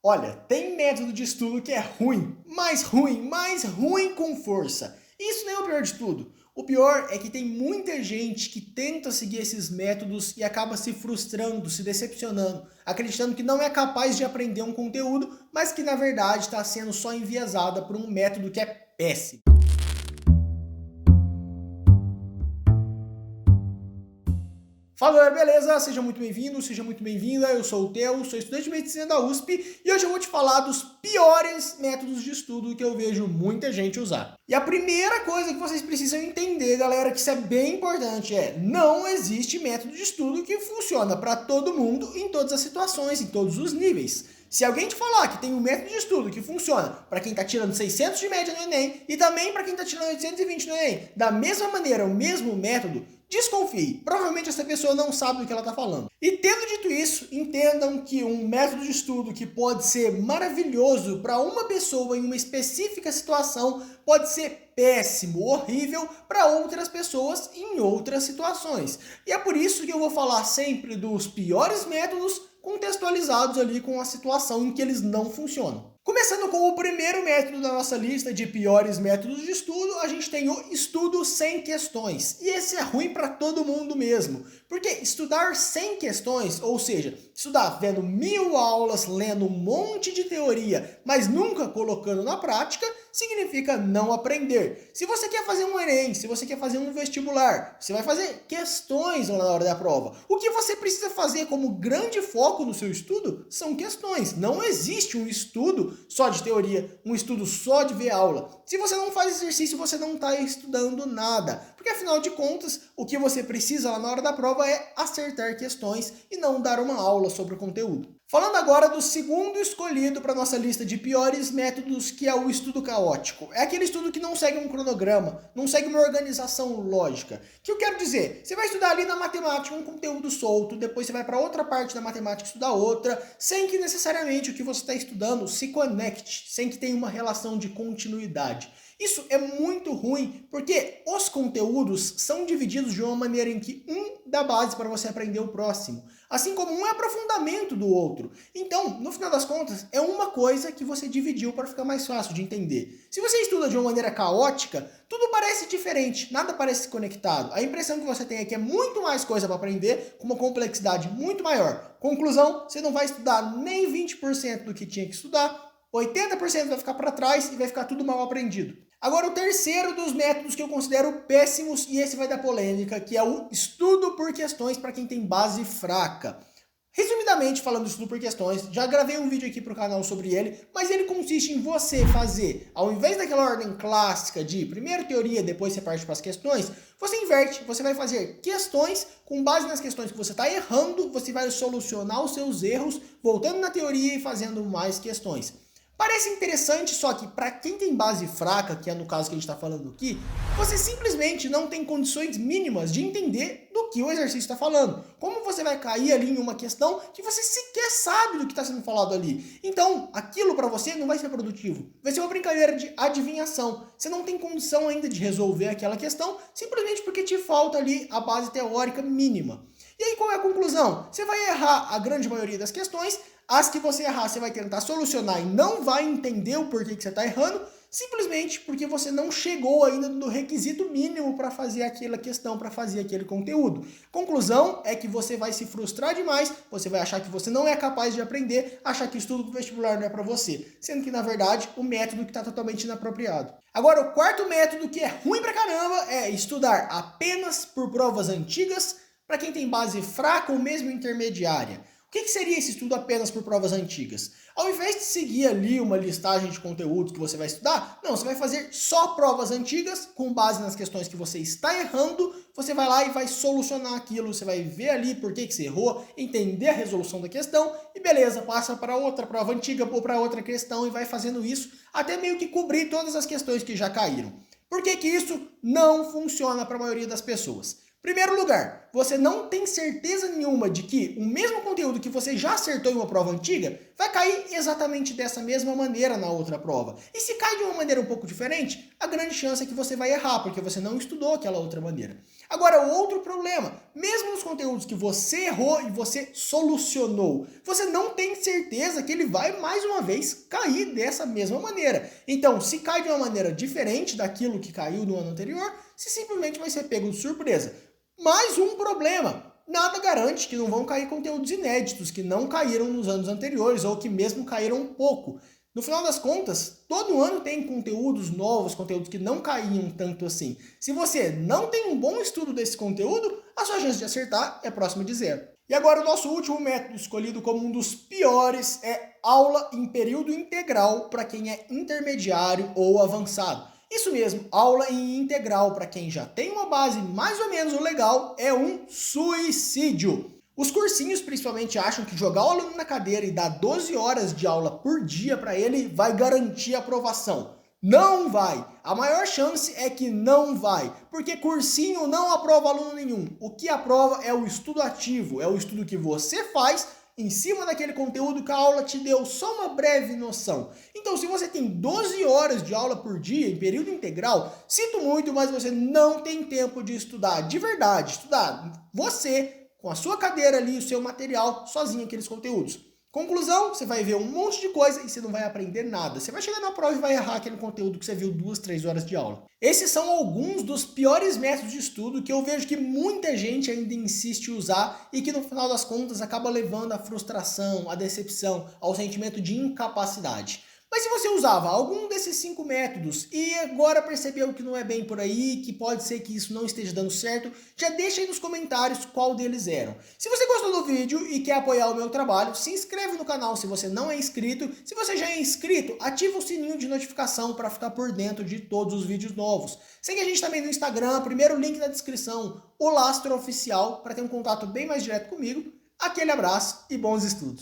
Olha, tem método de estudo que é ruim, mais ruim com força. E isso nem é o pior de tudo. O pior é que tem muita gente que tenta seguir esses métodos e acaba se frustrando, se decepcionando, acreditando que não é capaz de aprender um conteúdo, mas que na verdade está sendo só enviesada por um método que é péssimo. Fala galera, beleza? Seja muito bem-vindo, seja muito bem-vinda. Eu sou o Theo, sou estudante de medicina da USP e hoje eu vou te falar dos piores métodos de estudo que eu vejo muita gente usar. E a primeira coisa que vocês precisam entender, galera, que isso é bem importante, não existe método de estudo que funciona para todo mundo, em todas as situações, em todos os níveis. Se alguém te falar que tem um método de estudo que funciona para quem está tirando 600 de média no Enem e também para quem está tirando 820 no Enem, da mesma maneira, o mesmo método, desconfie. Provavelmente essa pessoa não sabe do que ela está falando. E tendo dito isso, entendam que um método de estudo que pode ser maravilhoso para uma pessoa em uma específica situação pode ser péssimo, horrível para outras pessoas em outras situações. E é por isso que eu vou falar sempre dos piores métodos contextualizados ali com a situação em que eles não funcionam. Começando com o primeiro método da nossa lista de piores métodos de estudo, a gente tem o estudo sem questões. E esse é ruim para todo mundo mesmo, porque estudar sem questões, ou seja, estudar vendo 1000 aulas, lendo um monte de teoria, mas nunca colocando na prática, significa não aprender. Se você quer fazer um Enem, se você quer fazer um vestibular, você vai fazer questões na hora da prova. O que você precisa fazer como grande foco no seu estudo são questões. Não existe um estudo só de teoria, um estudo só de ver aula. Se você não faz exercício, você não está estudando nada. Porque afinal de contas, o que você precisa lá na hora da prova é acertar questões e não dar uma aula sobre o conteúdo. Falando agora do segundo escolhido para nossa lista de piores métodos, que é o estudo caótico. É aquele estudo que não segue um cronograma, não segue uma organização lógica. O que eu quero dizer? Você vai estudar ali na matemática um conteúdo solto, depois você vai para outra parte da matemática estudar outra, sem que necessariamente o que você está estudando se conecte, sem que tenha uma relação de continuidade. Isso é muito ruim, porque os conteúdos são divididos de uma maneira em que um dá base para você aprender o próximo, assim como um é aprofundamento do outro. Então, no final das contas, é uma coisa que você dividiu para ficar mais fácil de entender. Se você estuda de uma maneira caótica, tudo parece diferente, nada parece conectado. A impressão que você tem é que é muito mais coisa para aprender, com uma complexidade muito maior. Conclusão, você não vai estudar nem 20% do que tinha que estudar, 80% vai ficar para trás e vai ficar tudo mal aprendido. Agora, o terceiro dos métodos que eu considero péssimos, e esse vai dar polêmica, que é o estudo por questões para quem tem base fraca. Resumidamente, falando do estudo por questões, já gravei um vídeo aqui para o canal sobre ele, mas ele consiste em você fazer, ao invés daquela ordem clássica de primeiro teoria, depois você parte para as questões, você inverte, você vai fazer questões, com base nas questões que você está errando, você vai solucionar os seus erros, voltando na teoria e fazendo mais questões. Parece interessante, só que para quem tem base fraca, que é no caso que a gente está falando aqui, você simplesmente não tem condições mínimas de entender do que o exercício está falando. Como você vai cair ali em uma questão que você sequer sabe do que está sendo falado ali? Então, aquilo para você não vai ser produtivo. Vai ser uma brincadeira de adivinhação. Você não tem condição ainda de resolver aquela questão, simplesmente porque te falta ali a base teórica mínima. E aí qual é a conclusão? Você vai errar a grande maioria das questões. As que você errar, você vai tentar solucionar e não vai entender o porquê que você está errando, simplesmente porque você não chegou ainda no requisito mínimo para fazer aquela questão, para fazer aquele conteúdo. Conclusão é que você vai se frustrar demais, você vai achar que você não é capaz de aprender, achar que o estudo do vestibular não é para você, sendo que, na verdade, o método que está totalmente inapropriado. Agora, o quarto método, que é ruim pra caramba, é estudar apenas por provas antigas para quem tem base fraca ou mesmo intermediária. O que seria esse estudo apenas por provas antigas? Ao invés de seguir ali uma listagem de conteúdos que você vai estudar, não, você vai fazer só provas antigas, com base nas questões que você está errando, você vai lá e vai solucionar aquilo, você vai ver ali por que você errou, entender a resolução da questão, e beleza, passa para outra prova antiga ou para outra questão e vai fazendo isso até meio que cobrir todas as questões que já caíram. Por que isso não funciona para a maioria das pessoas? Primeiro lugar, você não tem certeza nenhuma de que o mesmo conteúdo que você já acertou em uma prova antiga vai cair exatamente dessa mesma maneira na outra prova. E se cai de uma maneira um pouco diferente, a grande chance é que você vai errar, porque você não estudou aquela outra maneira. Agora, outro problema, mesmo nos conteúdos que você errou e você solucionou, você não tem certeza que ele vai mais uma vez cair dessa mesma maneira. Então, se cai de uma maneira diferente daquilo que caiu no ano anterior, você simplesmente vai ser pego de surpresa. Mais um problema, nada garante que não vão cair conteúdos inéditos, que não caíram nos anos anteriores ou que mesmo caíram um pouco. No final das contas, todo ano tem conteúdos novos, conteúdos que não caíam tanto assim. Se você não tem um bom estudo desse conteúdo, a sua chance de acertar é próxima de zero. E agora o nosso último método escolhido como um dos piores é aula em período integral para quem é intermediário ou avançado. Isso mesmo, aula em integral para quem já tem uma base mais ou menos legal é um suicídio. Os cursinhos principalmente acham que jogar o aluno na cadeira e dar 12 horas de aula por dia para ele vai garantir a aprovação. Não vai! A maior chance é que não vai, porque cursinho não aprova aluno nenhum. O que aprova é o estudo ativo, é o estudo que você faz em cima daquele conteúdo que a aula te deu só uma breve noção. Então, se você tem 12 horas de aula por dia em período integral, sinto muito, mas você não tem tempo de estudar de verdade, estudar você com a sua cadeira ali, o seu material, sozinho aqueles conteúdos. Conclusão, você vai ver um monte de coisa e você não vai aprender nada. Você vai chegar na prova e vai errar aquele conteúdo que você viu 2, 3 horas de aula. Esses são alguns dos piores métodos de estudo que eu vejo que muita gente ainda insiste em usar e que no final das contas acaba levando à frustração, à decepção, ao sentimento de incapacidade. Mas se você usava algum desses 5 métodos e agora percebeu que não é bem por aí, que pode ser que isso não esteja dando certo, já deixa aí nos comentários qual deles eram. Se você gostou do vídeo e quer apoiar o meu trabalho, se inscreve no canal se você não é inscrito. Se você já é inscrito, ativa o sininho de notificação para ficar por dentro de todos os vídeos novos. Segue a gente também no Instagram, primeiro link na descrição, o Lastro Oficial, para ter um contato bem mais direto comigo. Aquele abraço e bons estudos!